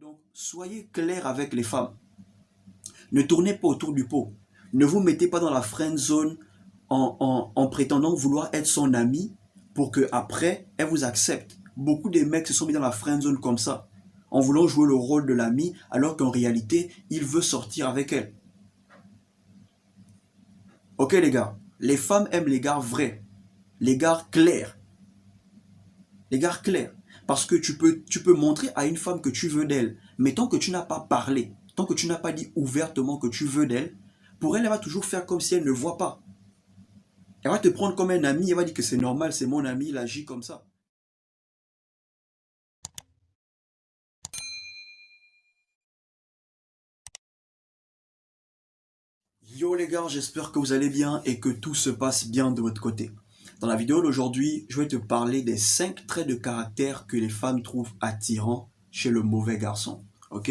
Donc, soyez clair avec les femmes. Ne tournez pas autour du pot. Ne vous mettez pas dans la friend zone en prétendant vouloir être son ami pour qu'après, elle vous accepte. Beaucoup de mecs se sont mis dans la friend zone comme ça, en voulant jouer le rôle de l'ami, alors qu'en réalité, il veut sortir avec elle. Ok les gars, les femmes aiment les gars vrais, les gars clairs. Les gars clairs. Parce que tu peux montrer à une femme que tu veux d'elle, mais tant que tu n'as pas parlé, tant que tu n'as pas dit ouvertement que tu veux d'elle, pour elle, elle va toujours faire comme si elle ne voit pas. Elle va te prendre comme un ami, elle va dire que c'est normal, c'est mon ami, il agit comme ça. Yo les gars, j'espère que vous allez bien et que tout se passe bien de votre côté. Dans la vidéo d'aujourd'hui, je vais te parler des 5 traits de caractère que les femmes trouvent attirants chez le mauvais garçon. Ok?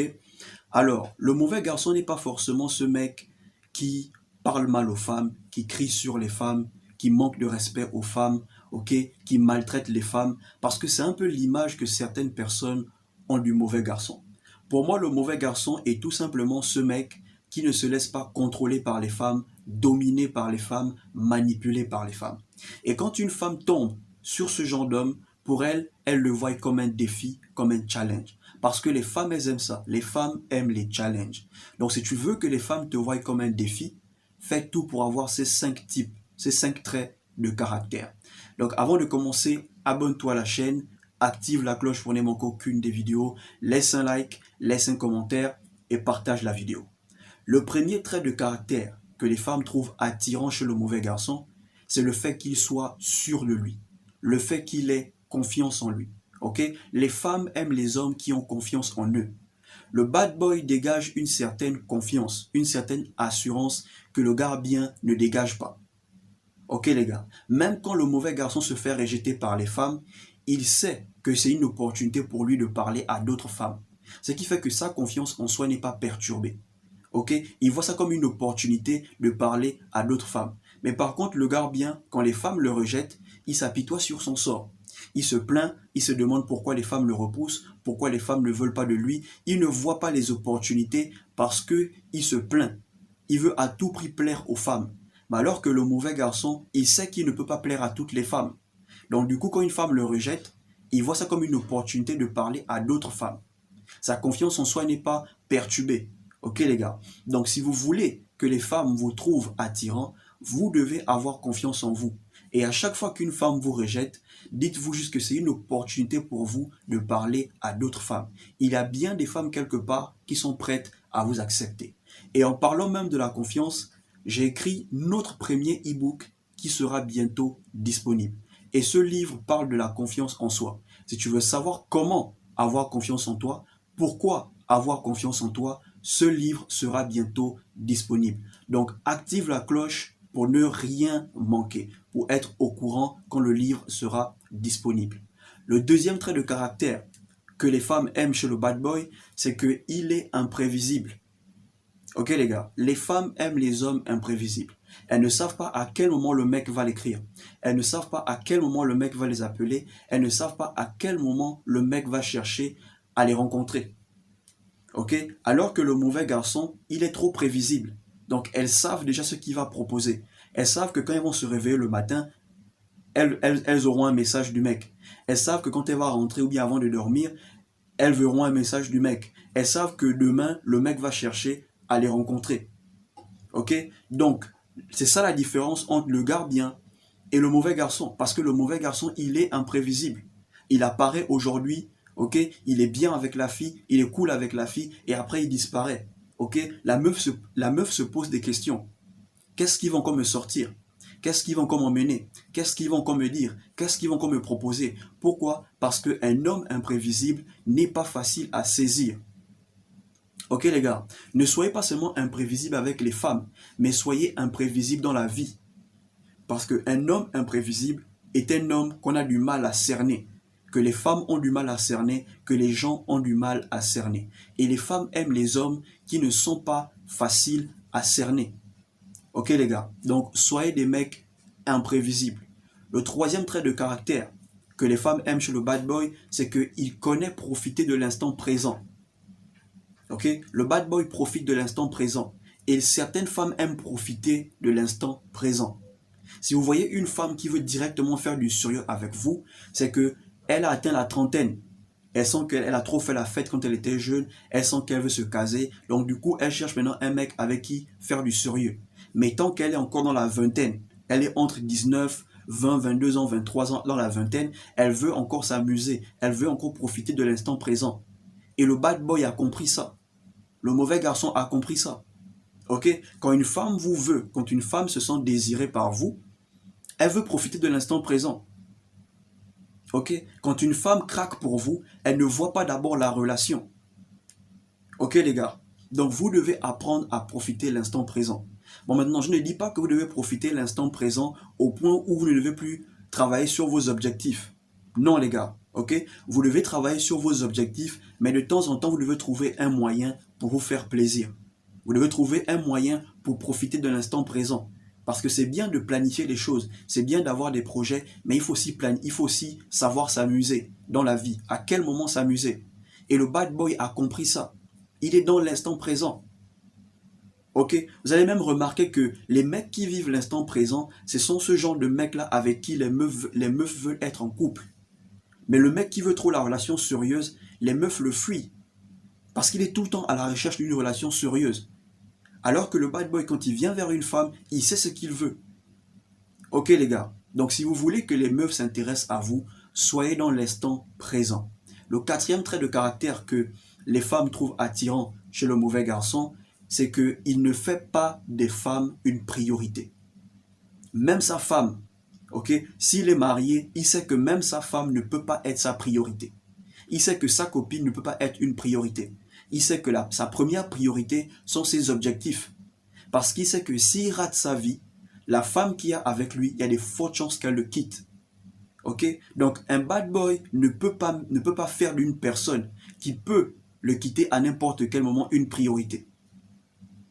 Alors, le mauvais garçon n'est pas forcément ce mec qui parle mal aux femmes, qui crie sur les femmes, qui manque de respect aux femmes, ok, qui maltraite les femmes, parce que c'est un peu l'image que certaines personnes ont du mauvais garçon. Pour moi, le mauvais garçon est tout simplement ce mec qui ne se laisse pas contrôler par les femmes, dominer par les femmes, manipuler par les femmes. Et quand une femme tombe sur ce genre d'homme, pour elle, elle le voit comme un défi, comme un challenge. Parce que les femmes, elles aiment ça. Les femmes aiment les challenges. Donc, si tu veux que les femmes te voient comme un défi, fais tout pour avoir ces 5 types, ces 5 traits de caractère. Donc, avant de commencer, abonne-toi à la chaîne, active la cloche pour ne manquer aucune des vidéos, laisse un like, laisse un commentaire et partage la vidéo. Le premier trait de caractère que les femmes trouvent attirant chez le mauvais garçon, c'est le fait qu'il soit sûr de lui, le fait qu'il ait confiance en lui. Okay? Les femmes aiment les hommes qui ont confiance en eux. Le bad boy dégage une certaine confiance, une certaine assurance que le gardien ne dégage pas. Ok les gars, même quand le mauvais garçon se fait rejeter par les femmes, il sait que c'est une opportunité pour lui de parler à d'autres femmes. Ce qui fait que sa confiance en soi n'est pas perturbée. Ok, il voit ça comme une opportunité de parler à d'autres femmes. Mais par contre, le gardien, quand les femmes le rejettent, il s'apitoie sur son sort. Il se plaint, il se demande pourquoi les femmes le repoussent, pourquoi les femmes ne veulent pas de lui. Il ne voit pas les opportunités parce que il se plaint. Il veut à tout prix plaire aux femmes. Mais alors que le mauvais garçon, il sait qu'il ne peut pas plaire à toutes les femmes. Donc du coup, quand une femme le rejette, il voit ça comme une opportunité de parler à d'autres femmes. Sa confiance en soi n'est pas perturbée. Ok les gars? Donc si vous voulez que les femmes vous trouvent attirant, vous devez avoir confiance en vous. Et à chaque fois qu'une femme vous rejette, dites-vous juste que c'est une opportunité pour vous de parler à d'autres femmes. Il y a bien des femmes quelque part qui sont prêtes à vous accepter. Et en parlant même de la confiance, j'ai écrit notre premier e-book qui sera bientôt disponible. Et ce livre parle de la confiance en soi. Si tu veux savoir comment avoir confiance en toi, pourquoi avoir confiance en toi, ce livre sera bientôt disponible. Donc active la cloche pour ne rien manquer, pour être au courant quand le livre sera disponible. Le deuxième trait de caractère que les femmes aiment chez le bad boy, c'est qu'il est imprévisible. Ok les gars, les femmes aiment les hommes imprévisibles. Elles ne savent pas à quel moment le mec va l'écrire. Elles ne savent pas à quel moment le mec va les appeler. Elles ne savent pas à quel moment le mec va chercher à les rencontrer. Ok? Alors que le mauvais garçon, il est trop prévisible. Donc elles savent déjà ce qu'il va proposer. Elles savent que quand elles vont se réveiller le matin, elles auront un message du mec. Elles savent que quand elle va rentrer ou bien avant de dormir, elles verront un message du mec. Elles savent que demain, le mec va chercher à les rencontrer. Ok? Donc, c'est ça la différence entre le gardien et le mauvais garçon. Parce que le mauvais garçon, il est imprévisible. Il apparaît aujourd'hui, ok? Il est bien avec la fille, il est cool avec la fille, et après il disparaît. Ok? La meuf se pose des questions. Qu'est-ce qu'ils vont encore me sortir? Qu'est-ce qu'ils vont encore m'emmener? Qu'est-ce qu'ils vont encore me dire? Qu'est-ce qu'ils vont encore me proposer? Pourquoi? Parce qu'un homme imprévisible n'est pas facile à saisir. Ok les gars, ne soyez pas seulement imprévisible avec les femmes, mais soyez imprévisible dans la vie. Parce qu'un homme imprévisible est un homme qu'on a du mal à cerner, que les femmes ont du mal à cerner, que les gens ont du mal à cerner. Et les femmes aiment les hommes qui ne sont pas faciles à cerner. Ok les gars, donc soyez des mecs imprévisibles. Le troisième trait de caractère que les femmes aiment chez le bad boy, c'est qu'il connaît profiter de l'instant présent. Ok? Le bad boy profite de l'instant présent. Et certaines femmes aiment profiter de l'instant présent. Si vous voyez une femme qui veut directement faire du sérieux avec vous, c'est que elle a atteint la trentaine. Elle sent qu'elle a trop fait la fête quand elle était jeune. Elle sent qu'elle veut se caser. Donc du coup, elle cherche maintenant un mec avec qui faire du sérieux. Mais tant qu'elle est encore dans la vingtaine, elle est entre 19, 20, 22 ans, 23 ans, dans la vingtaine, elle veut encore s'amuser. Elle veut encore profiter de l'instant présent. Et le bad boy a compris ça. Le mauvais garçon a compris ça. Ok? Quand une femme vous veut, quand une femme se sent désirée par vous, elle veut profiter de l'instant présent. Ok? Quand une femme craque pour vous, elle ne voit pas d'abord la relation. Ok les gars? Donc vous devez apprendre à profiter de l'instant présent. Bon maintenant, je ne dis pas que vous devez profiter de l'instant présent au point où vous ne devez plus travailler sur vos objectifs. Non les gars, ok? Vous devez travailler sur vos objectifs, mais de temps en temps, vous devez trouver un moyen pour vous faire plaisir. Vous devez trouver un moyen pour profiter de l'instant présent. Parce que c'est bien de planifier les choses, c'est bien d'avoir des projets, mais il faut aussi savoir s'amuser dans la vie. À quel moment s'amuser? Et le bad boy a compris ça. Il est dans l'instant présent. Ok? Vous allez même remarquer que les mecs qui vivent l'instant présent, ce sont ce genre de mecs-là avec qui les meufs veulent être en couple. Mais le mec qui veut trop la relation sérieuse, les meufs le fuient. Parce qu'il est tout le temps à la recherche d'une relation sérieuse. Alors que le bad boy, quand il vient vers une femme, il sait ce qu'il veut. Ok les gars, donc si vous voulez que les meufs s'intéressent à vous, soyez dans l'instant présent. Le quatrième trait de caractère que les femmes trouvent attirant chez le mauvais garçon, c'est qu'il ne fait pas des femmes une priorité. Même sa femme, ok, s'il est marié, il sait que même sa femme ne peut pas être sa priorité. Il sait que sa copine ne peut pas être une priorité. Il sait que sa première priorité sont ses objectifs. Parce qu'il sait que s'il rate sa vie, la femme qu'il y a avec lui, il y a des fortes chances qu'elle le quitte. Ok? Donc un bad boy ne peut pas faire d'une personne qui peut le quitter à n'importe quel moment une priorité.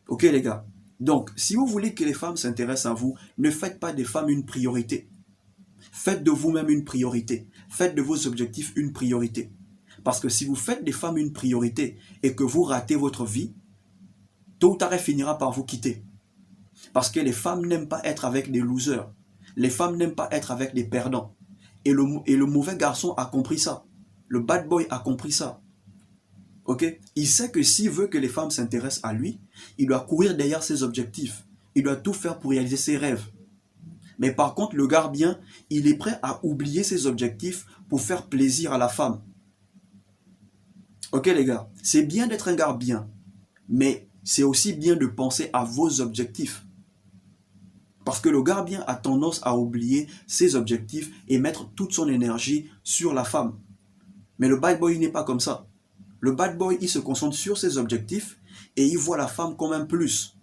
Ok les gars? Donc si vous voulez que les femmes s'intéressent à vous, ne faites pas des femmes une priorité. Faites de vous-même une priorité. Faites de vos objectifs une priorité. Parce que si vous faites des femmes une priorité et que vous ratez votre vie, tôt ou tard, elle finira par vous quitter. Parce que les femmes n'aiment pas être avec des losers. Les femmes n'aiment pas être avec des perdants. Et le mauvais garçon a compris ça. Le bad boy a compris ça. Ok? Il sait que s'il veut que les femmes s'intéressent à lui, il doit courir derrière ses objectifs. Il doit tout faire pour réaliser ses rêves. Mais par contre, le gars bien, il est prêt à oublier ses objectifs pour faire plaisir à la femme. Ok les gars, c'est bien d'être un gars bien, mais c'est aussi bien de penser à vos objectifs. Parce que le gars bien a tendance à oublier ses objectifs et mettre toute son énergie sur la femme. Mais le bad boy n'est pas comme ça. Le bad boy, il se concentre sur ses objectifs et il voit la femme comme un plus.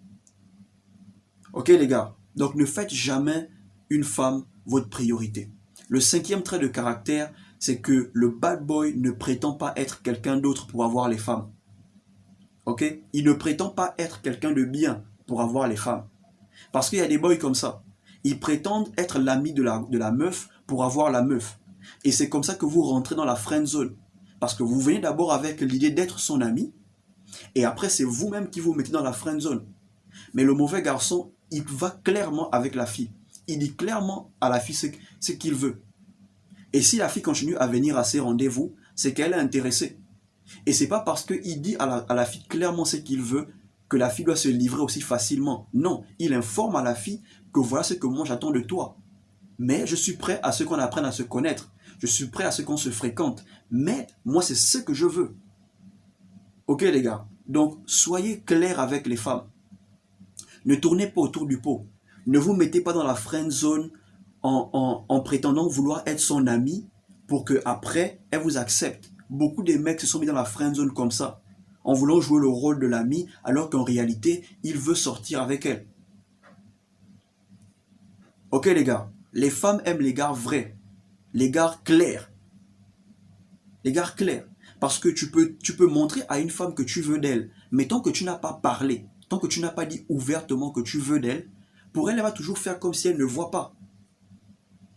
Ok les gars, donc ne faites jamais une femme votre priorité. Le cinquième trait de caractère, c'est que le bad boy ne prétend pas être quelqu'un d'autre pour avoir les femmes. Ok? Il ne prétend pas être quelqu'un de bien pour avoir les femmes. Parce qu'il y a des boys comme ça. Ils prétendent être l'ami de la meuf pour avoir la meuf. Et c'est comme ça que vous rentrez dans la friend zone. Parce que vous venez d'abord avec l'idée d'être son ami. Et après, c'est vous-même qui vous mettez dans la friend zone. Mais le mauvais garçon, il va clairement avec la fille. Il dit clairement à la fille ce qu'il veut. Et si la fille continue à venir à ses rendez-vous, c'est qu'elle est intéressée. Et c'est pas parce qu'il dit à la fille clairement ce qu'il veut que la fille doit se livrer aussi facilement. Non, il informe à la fille que voilà ce que moi j'attends de toi. Mais je suis prêt à ce qu'on apprenne à se connaître. Je suis prêt à ce qu'on se fréquente. Mais moi, c'est ce que je veux. Ok les gars? Donc, soyez clairs avec les femmes. Ne tournez pas autour du pot. Ne vous mettez pas dans la friend zone en prétendant vouloir être son ami pour qu'après, elle vous accepte. Beaucoup de mecs se sont mis dans la friend zone comme ça, en voulant jouer le rôle de l'ami, alors qu'en réalité, il veut sortir avec elle. Ok les gars, les femmes aiment les gars vrais, les gars clairs. Les gars clairs. Parce que tu peux montrer à une femme que tu veux d'elle, mais tant que tu n'as pas parlé, tant que tu n'as pas dit ouvertement que tu veux d'elle, pour elle, elle va toujours faire comme si elle ne voit pas.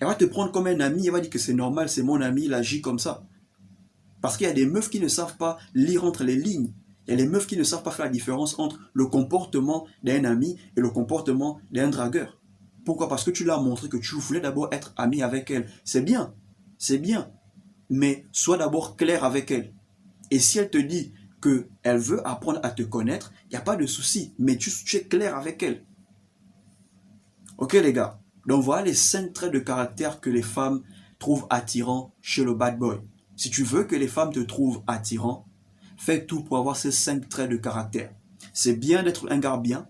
Elle va te prendre comme un ami, elle va dire que c'est normal, c'est mon ami, il agit comme ça. Parce qu'il y a des meufs qui ne savent pas lire entre les lignes. Il y a les meufs qui ne savent pas faire la différence entre le comportement d'un ami et le comportement d'un dragueur. Pourquoi? Parce que tu l'as montré que tu voulais d'abord être ami avec elle. C'est bien. Mais sois d'abord clair avec elle. Et si elle te dit qu'elle veut apprendre à te connaître, il n'y a pas de souci. Mais tu es clair avec elle. Ok les gars? Donc voilà les 5 traits de caractère que les femmes trouvent attirants chez le bad boy. Si tu veux que les femmes te trouvent attirant, fais tout pour avoir ces 5 traits de caractère. C'est bien d'être un gars bien,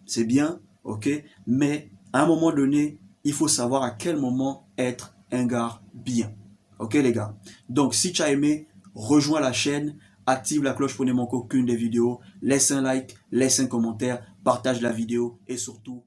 c'est bien, ok, mais à un moment donné, il faut savoir à quel moment être un gars bien. Ok les gars? Donc si tu as aimé, rejoins la chaîne, active la cloche pour ne manquer aucune des vidéos, laisse un like, laisse un commentaire, partage la vidéo et surtout